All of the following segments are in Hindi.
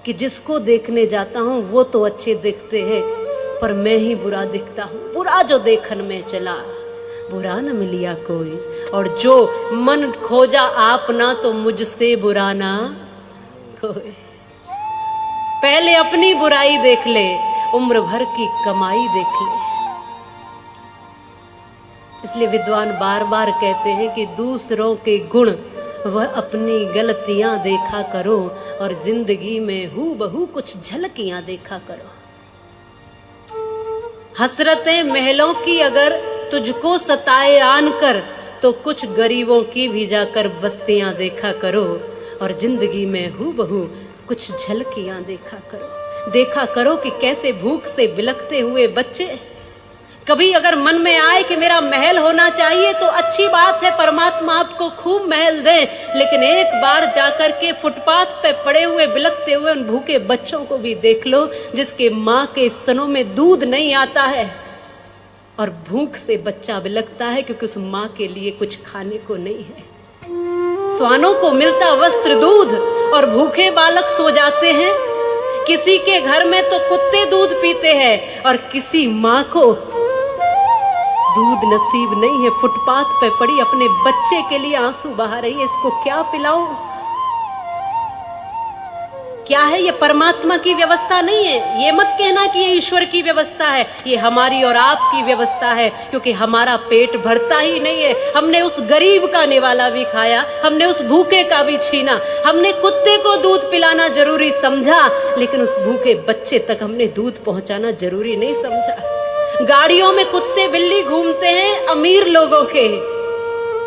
कि जिसको देखने जाता हूँ वो तो अच्छे दिखते हैं, पर मैं ही बुरा दिखता हूँ। बुरा जो देखन में चला, बुरा न मिलिया कोई, और जो मन खोजा आपना, तो मुझसे बुरा ना कोई। पहले अपनी बुराई देख ले, उम्र भर की कमाई देख ले। इसलिए विद्वान बार बार कहते हैं कि दूसरों के गुण वह अपनी गलतियां देखा करो, और जिंदगी में हूबहू कुछ झलकियां देखा करो। हसरतें महलों की अगर तुझको सताए आन कर, तो कुछ गरीबों की भी जाकर बस्तियां देखा करो, और जिंदगी में हूबहू कुछ झलकियां देखा करो। देखा करो कि कैसे भूख से बिलखते हुए बच्चे, कभी अगर मन में आए कि मेरा महल होना चाहिए, तो अच्छी बात है, परमात्मा आपको खूब महल दे, लेकिन एक बार जाकर के फुटपाथ पे पड़े हुए बिलखते हुए उन भूखे बच्चों को भी देख लो, जिसके माँ के स्तनों में दूध नहीं आता है, और भूख से बच्चा बिलखता है क्योंकि उस माँ के लिए कुछ खाने को नहीं है। स्वानों को मिलता वस्त्र दूध, और भूखे बालक सो जाते हैं। किसी के घर में तो कुत्ते दूध पीते हैं, और किसी माँ को दूध नसीब नहीं है, फुटपाथ पे पड़ी अपने बच्चे के लिए आंसू बहा रही है, इसको क्या पिलाऊं? क्या है ये? परमात्मा की व्यवस्था नहीं है। ये मत कहना कि ये ईश्वर की व्यवस्था है, ये हमारी और आपकी व्यवस्था है, क्योंकि हमारा पेट भरता ही नहीं है। हमने उस गरीब का निवाला भी खाया, हमने उस भूखे का भी छीना, हमने कुत्ते को दूध पिलाना जरूरी समझा, लेकिन उस भूखे बच्चे तक हमने दूध पहुंचाना जरूरी नहीं समझा। गाड़ियों में कुत्ते बिल्ली घूमते हैं अमीर लोगों के,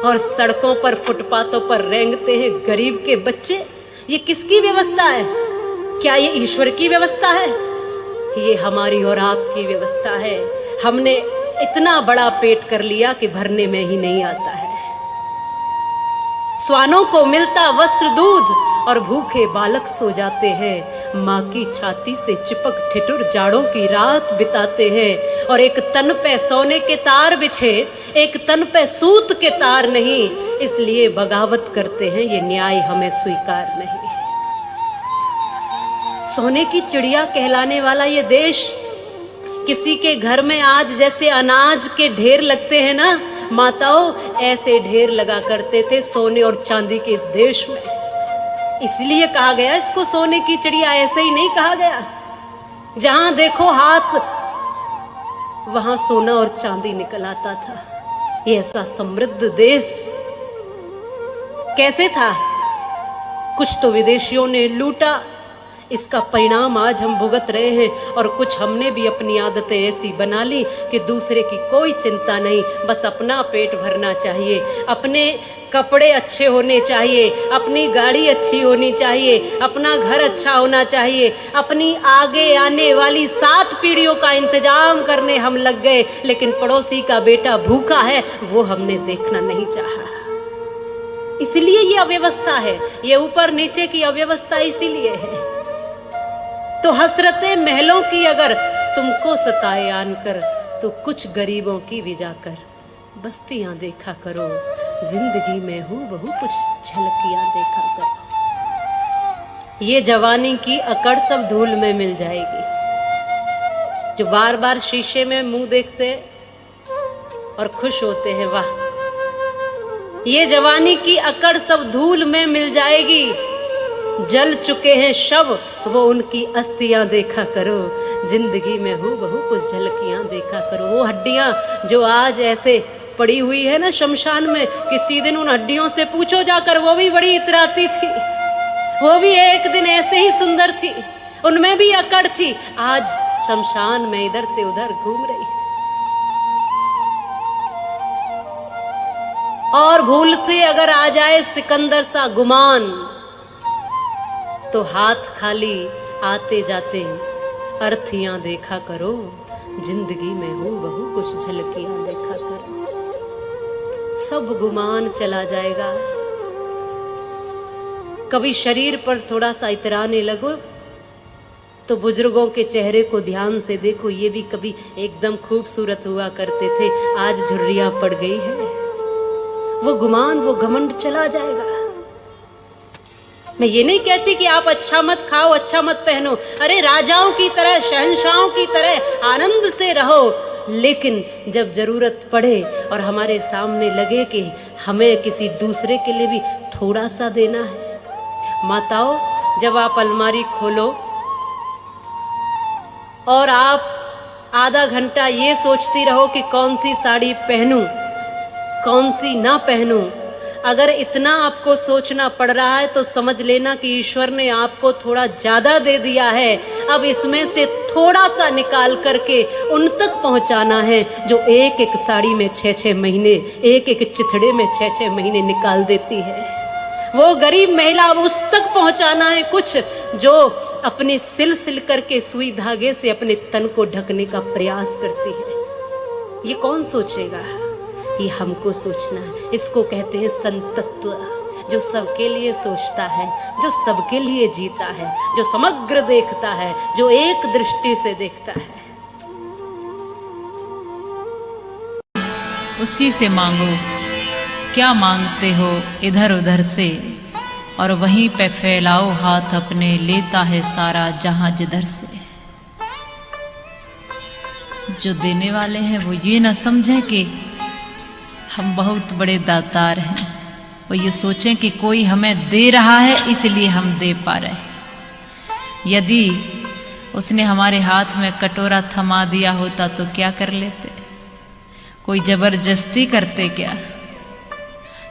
और सड़कों पर फुटपाथों पर रेंगते हैं गरीब के बच्चे। ये किसकी व्यवस्था है? क्या ये ईश्वर की व्यवस्था है? ये हमारी और आपकी व्यवस्था है। हमने इतना बड़ा पेट कर लिया कि भरने में ही नहीं आता है। स्वानों को मिलता वस्त्र दूध, और भूखे बालक सो जाते हैं। माँ की छाती से चिपक ठिठुर जाड़ों की रात बिताते हैं, और एक तन पे सोने के तार बिछे, एक तन पे सूत के तार नहीं, इसलिए बगावत करते हैं, ये न्याय हमें स्वीकार नहीं। सोने की चिड़िया कहलाने वाला ये देश, किसी के घर में आज जैसे अनाज के ढेर लगते हैं ना, माताओं ऐसे ढेर लगा करते थे सोने और चांदी के इस देश में। इसलिए कहा गया इसको सोने की चिड़िया, ऐसे ही नहीं कहा गया। जहां देखो हाथ वहां सोना और चांदी निकल आता था। ये ऐसा समृद्ध देश कैसे था? कुछ तो विदेशियों ने लूटा, इसका परिणाम आज हम भुगत रहे हैं। और कुछ हमने भी अपनी आदतें ऐसी बना ली कि दूसरे की कोई चिंता नहीं, बस अपना पेट भरना चाहिए, अपने कपड़े अच्छे होने चाहिए, अपनी गाड़ी अच्छी होनी चाहिए, अपना घर अच्छा होना चाहिए, अपनी आगे आने वाली 7 पीढ़ियों का इंतजाम करने हम लग गए, लेकिन पड़ोसी का बेटा भूखा है वो हमने देखना नहीं चाहा। इसलिए ये अव्यवस्था है, ये ऊपर नीचे की अव्यवस्था इसीलिए है। तो हसरतें महलों की अगर तुमको सताए आनकर, तो कुछ गरीबों की भी जाकर बस्तियां देखा करो। जिंदगी में हूबहू कुछ झलकियां देखा करो। ये जवानी की अकड़ सब धूल में मिल जाएगी। जो बार बार शीशे में मुंह देखते और खुश होते हैं, वाह ये जवानी की अकड़ सब धूल में मिल जाएगी। जल चुके हैं शव, वो उनकी अस्थियां देखा करो। जिंदगी में हूबहू कुछ झलकियां देखा करो। वो हड्डियां जो आज ऐसे पड़ी हुई है ना शमशान में, किसी दिन उन हड्डियों से पूछो जाकर, वो भी बड़ी इतराती थी, वो भी एक दिन ऐसे ही सुंदर थी, उनमें भी अकड़ थी। आज शमशान में इधर से उधर घूम रही है। और भूल से अगर आ जाए सिकंदर सा गुमान, तो हाथ खाली आते जाते अर्थियां देखा करो। जिंदगी में हूबहू कुछ झलकियां देखा करो। सब गुमान चला जाएगा। कभी शरीर पर थोड़ा सा इतराने लगो तो बुजुर्गों के चेहरे को ध्यान से देखो, ये भी कभी एकदम खूबसूरत हुआ करते थे, आज झुर्रियां पड़ गई है। वो गुमान, वो घमंड चला जाएगा। मैं ये नहीं कहती कि आप अच्छा मत खाओ, अच्छा मत पहनो, अरे राजाओं की तरह, शहंशाहों की तरह आनंद से रहो। लेकिन जब जरूरत पड़े और हमारे सामने लगे कि हमें किसी दूसरे के लिए भी थोड़ा सा देना है। माताओं, जब आप अलमारी खोलो और आप आधा घंटा ये सोचती रहो कि कौन सी साड़ी पहनूं, कौन सी ना पहनूं, अगर इतना आपको सोचना पड़ रहा है तो समझ लेना कि ईश्वर ने आपको थोड़ा ज्यादा दे दिया है। अब इसमें से थोड़ा सा निकाल करके उन तक पहुंचाना है जो एक एक साड़ी में 6-6 महीने, एक एक चिथड़े में 6-6 महीने निकाल देती है। वो गरीब महिला, अब उस तक पहुंचाना है कुछ जो अपने सिल करके सुई धागे से अपने तन को ढकने का प्रयास करती है। ये कौन सोचेगा? ये हमको सोचना है। इसको कहते हैं संतत्व, जो सबके लिए सोचता है, जो सबके लिए जीता है, जो समग्र देखता है, जो एक दृष्टि से देखता है। उसी से मांगो, क्या मांगते हो इधर उधर से, और वहीं पे फैलाओ हाथ अपने, लेता है सारा जहां जिधर से। जो देने वाले हैं वो ये ना समझें कि हम बहुत बड़े दातार हैं, वो ये सोचें कि कोई हमें दे रहा है इसलिए हम दे पा रहे हैं। यदि उसने हमारे हाथ में कटोरा थमा दिया होता तो क्या कर लेते? कोई जबरदस्ती करते क्या?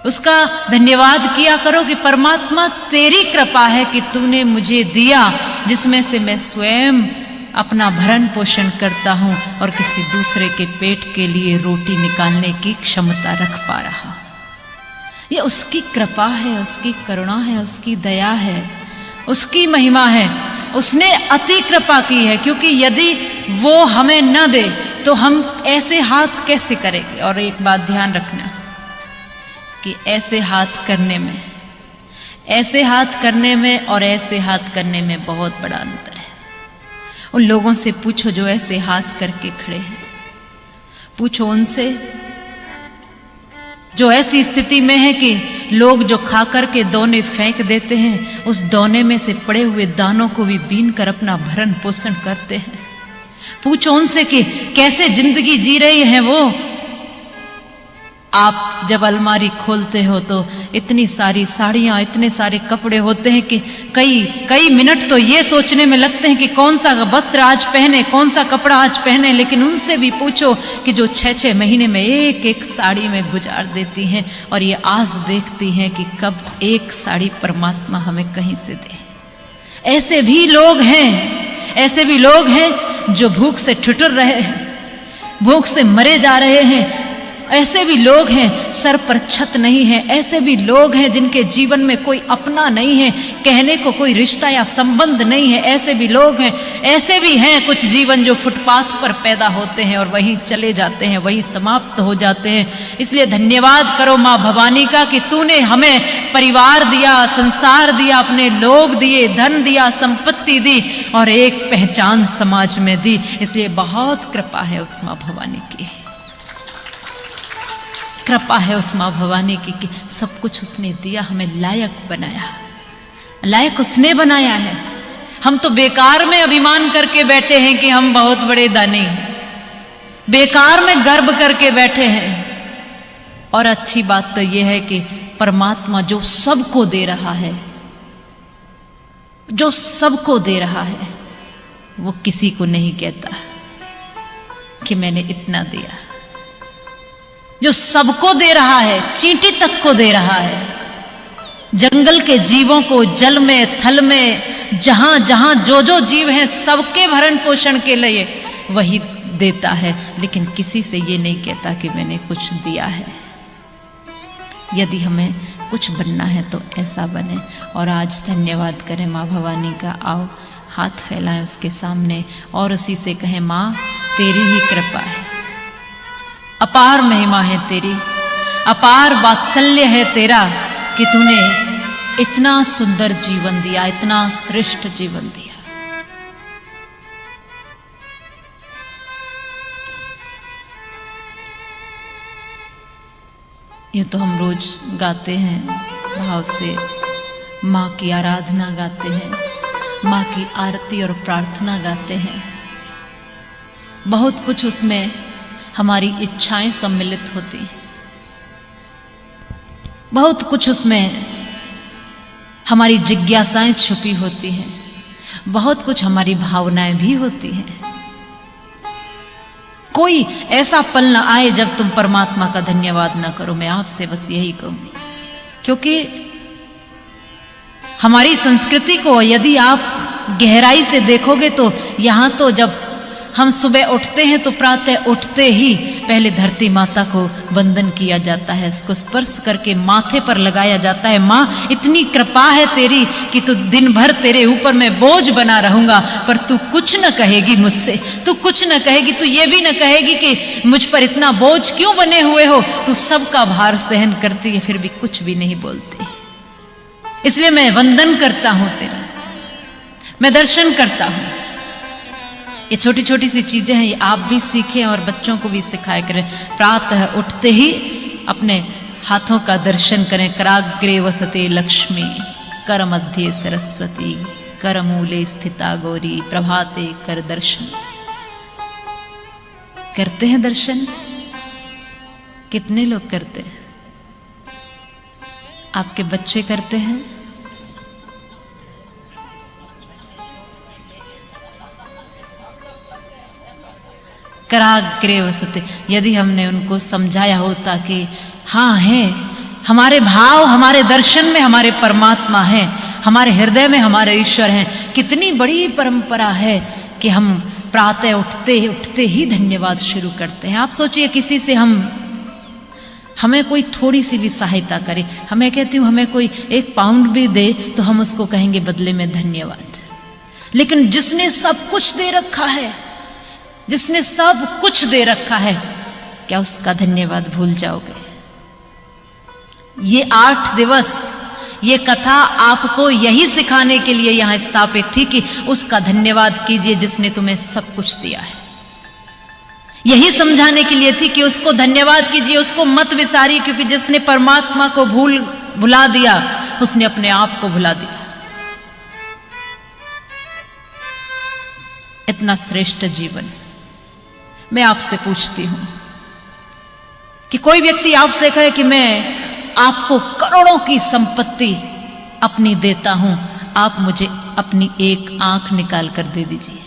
उसका धन्यवाद किया करो कि परमात्मा तेरी कृपा है कि तूने मुझे दिया, जिसमें से मैं स्वयं अपना भरण पोषण करता हूं और किसी दूसरे के पेट के लिए रोटी निकालने की क्षमता रख पा रहा हूं। ये उसकी कृपा है, उसकी करुणा है, उसकी दया है, उसकी महिमा है। उसने अति कृपा की है, क्योंकि यदि वो हमें न दे तो हम ऐसे हाथ कैसे करेंगे। और एक बात ध्यान रखना कि ऐसे हाथ करने में, ऐसे हाथ करने में और ऐसे हाथ करने में बहुत बड़ा अंतर है। उन लोगों से पूछो जो ऐसे हाथ करके खड़े हैं, पूछो उनसे जो ऐसी स्थिति में है कि लोग जो खा करके दोने फेंक देते हैं, उस दोने में से पड़े हुए दानों को भी बीन कर अपना भरण पोषण करते हैं। पूछो उनसे कि कैसे जिंदगी जी रही है वो। आप जब अलमारी खोलते हो तो इतनी सारी साड़ियां, इतने सारे कपड़े होते हैं कि कई मिनट तो ये सोचने में लगते हैं कि कौन सा वस्त्र आज पहने, कौन सा कपड़ा आज पहने। लेकिन उनसे भी पूछो कि जो 6-6 महीने में एक एक साड़ी में गुजार देती हैं और ये आस देखती हैं कि कब एक साड़ी परमात्मा हमें कहीं से दे। ऐसे भी लोग हैं, ऐसे भी लोग हैं जो भूख से ठिठुर रहे हैं, भूख से मरे जा रहे हैं। ऐसे भी लोग हैं सर पर छत नहीं है। ऐसे भी लोग हैं जिनके जीवन में कोई अपना नहीं है, कहने को कोई रिश्ता या संबंध नहीं है। ऐसे भी लोग हैं। ऐसे भी हैं कुछ जीवन जो फुटपाथ पर पैदा होते हैं और वहीं चले जाते हैं, वहीं समाप्त हो जाते हैं। इसलिए धन्यवाद करो माँ भवानी का कि तूने हमें परिवार दिया, संसार दिया, अपने लोग दिए, धन दिया, संपत्ति दी और एक पहचान समाज में दी। इसलिए बहुत कृपा है उस माँ भवानी की, कृपा है उस माँ भवानी की कि सब कुछ उसने दिया, हमें लायक बनाया, लायक उसने बनाया है। हम तो बेकार में अभिमान करके बैठे हैं कि हम बहुत बड़े दानी हैं, बेकार में गर्व करके बैठे हैं। और अच्छी बात तो यह है कि परमात्मा जो सबको दे रहा है, जो सबको दे रहा है, वो किसी को नहीं कहता कि मैंने इतना दिया। जो सबको दे रहा है, चींटी तक को दे रहा है, जंगल के जीवों को, जल में, थल में, जहां जहां जो जो जीव हैं, सबके भरण पोषण के लिए वही देता है। लेकिन किसी से ये नहीं कहता कि मैंने कुछ दिया है। यदि हमें कुछ बनना है तो ऐसा बने। और आज धन्यवाद करें माँ भवानी का। आओ हाथ फैलाएं उसके सामने और उसी से कहें, माँ तेरी ही कृपा है, अपार महिमा है तेरी, अपार वात्सल्य है तेरा कि तूने इतना सुंदर जीवन दिया, इतना श्रेष्ठ जीवन दिया। ये तो हम रोज गाते हैं भाव से, माँ की आराधना गाते हैं, माँ की आरती और प्रार्थना गाते हैं। बहुत कुछ उसमें हमारी इच्छाएं सम्मिलित होती हैं, बहुत कुछ उसमें हमारी जिज्ञासाएं छुपी होती हैं, बहुत कुछ हमारी भावनाएं भी होती हैं। कोई ऐसा पल ना आए जब तुम परमात्मा का धन्यवाद ना करो। मैं आपसे बस यही कहूंगी, क्योंकि हमारी संस्कृति को यदि आप गहराई से देखोगे तो यहां तो जब हम सुबह उठते हैं तो प्रातः उठते ही पहले धरती माता को वंदन किया जाता है, उसको स्पर्श करके माथे पर लगाया जाता है। माँ, इतनी कृपा है तेरी कि तू दिन भर तेरे ऊपर मैं बोझ बना रहूंगा, पर तू कुछ न कहेगी मुझसे, तू कुछ न कहेगी, तू ये भी न कहेगी कि मुझ पर इतना बोझ क्यों बने हुए हो। तू सबका भार सहन करती है, फिर भी कुछ भी नहीं बोलती। इसलिए मैं वंदन करता हूं तेरा, मैं दर्शन करता हूं। ये छोटी छोटी सी चीजें हैं, ये आप भी सीखें और बच्चों को भी सिखाया करें। प्रातः उठते ही अपने हाथों का दर्शन करें। कराग्रे वसते लक्ष्मी, कर मध्य सरस्वती, कर मूले स्थिता गौरी, प्रभाते कर दर्शन। करते हैं दर्शन? कितने लोग करते हैं? आपके बच्चे करते हैं? कराग्रे वसते, यदि हमने उनको समझाया होता कि हाँ है, हमारे भाव, हमारे दर्शन में हमारे परमात्मा है, हमारे हृदय में हमारे ईश्वर हैं। कितनी बड़ी परंपरा है कि हम प्रातः उठते ही धन्यवाद शुरू करते हैं। आप सोचिए, किसी से हमें कोई थोड़ी सी भी सहायता करे, हमें कहती हूँ हमें कोई 1 पाउंड भी दे तो हम उसको कहेंगे बदले में धन्यवाद। लेकिन जिसने सब कुछ दे रखा है, जिसने सब कुछ दे रखा है, क्या उसका धन्यवाद भूल जाओगे? ये 8 दिवस, ये कथा आपको यही सिखाने के लिए यहां स्थापित थी कि उसका धन्यवाद कीजिए जिसने तुम्हें सब कुछ दिया है। यही समझाने के लिए थी कि उसको धन्यवाद कीजिए, उसको मत विसारिए, क्योंकि जिसने परमात्मा को भुला दिया उसने अपने आप को भुला दिया। इतना श्रेष्ठ जीवन। मैं आपसे पूछती हूं कि कोई व्यक्ति आपसे कहे कि मैं आपको करोड़ों की संपत्ति अपनी देता हूं, आप मुझे अपनी एक आंख निकाल कर दे दीजिए।